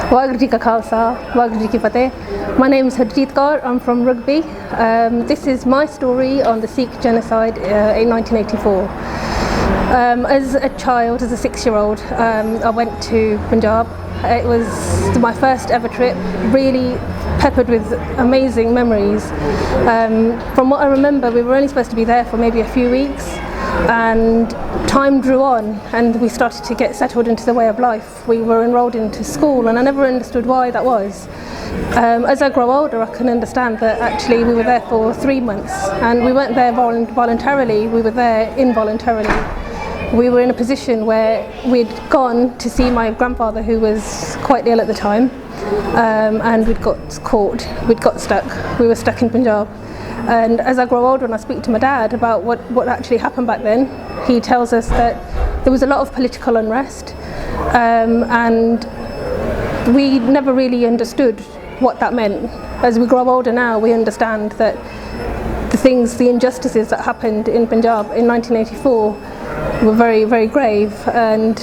Waheguru Ji Ka Khalsa, Waheguru Ji Ki Fateh. My name is Harjeet Kaur, I'm from Rugby. This is my story on the Sikh Genocide in 1984. As a child, as a 6-year-old, I went to Punjab. It was my first ever trip, really peppered with amazing memories. From what I remember, we were only supposed to be there for maybe a few weeks, and time drew on and we started to get settled into the way of life. We were enrolled into school and I never understood why that was. As I grow older, I can understand that actually we were there for 3 months and we weren't there voluntarily, we were there involuntarily. We were in a position where we'd gone to see my grandfather, who was quite ill at the time, and we'd got caught, we'd got stuck, we were stuck in Punjab. And as I grow older and I speak to my dad about what actually happened back then, he tells us that there was a lot of political unrest, and we never really understood what that meant. As we grow older now, we understand that the injustices that happened in Punjab in 1984 were very, very grave, and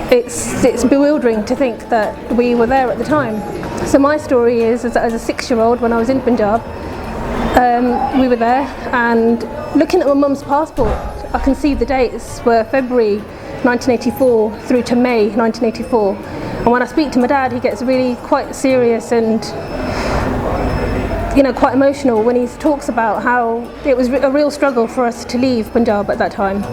it's bewildering to think that we were there at the time. So my story is that as a 6-year-old, when I was in Punjab, we were there, and looking at my mum's passport, I can see the dates were February 1984 through to May 1984. And when I speak to my dad, he gets really quite serious and quite emotional when he talks about how it was a real struggle for us to leave Punjab at that time.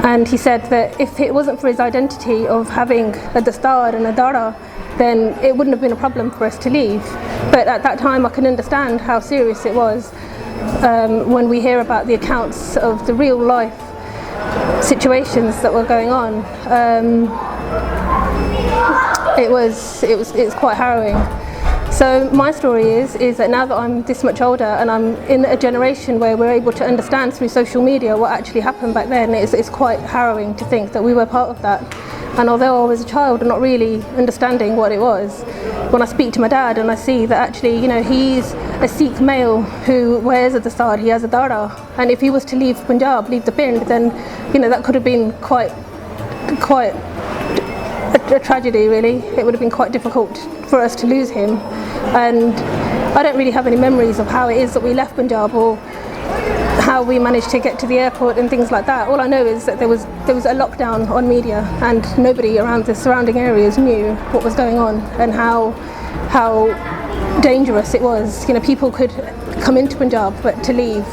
And he said that if it wasn't for his identity of having a dastar and a dara, then it wouldn't have been a problem for us to leave. But at that time I can understand how serious it was when we hear about the accounts of the real life situations that were going on. It's quite harrowing. So my story is that now that I'm this much older and I'm in a generation where we're able to understand through social media what actually happened back then, it's quite harrowing to think that we were part of that. And although I was a child and not really understanding what it was, when I speak to my dad and I see that actually, he's a Sikh male who wears a dastar, he has a dara, and if he was to leave Punjab, leave the Pind, then that could have been quite a tragedy, really. It would have been quite difficult for us to lose him. And I don't really have any memories of how it is that we left Punjab or how we managed to get to the airport and things like that. All I know is that there was a lockdown on media and nobody around the surrounding areas knew what was going on and how dangerous it was. People could come into Punjab, but to leave,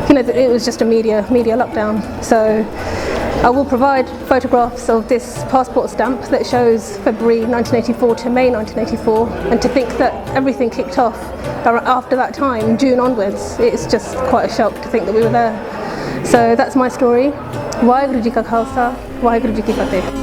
it was just a media lockdown. So I will provide photographs of this passport stamp that shows February 1984 to May 1984, and to think that everything kicked off after that time, June onwards, it's just quite a shock to think that we were there. So that's my story. Waheguru Ji Ka Khalsa, Waheguru Ji Ki Fateh.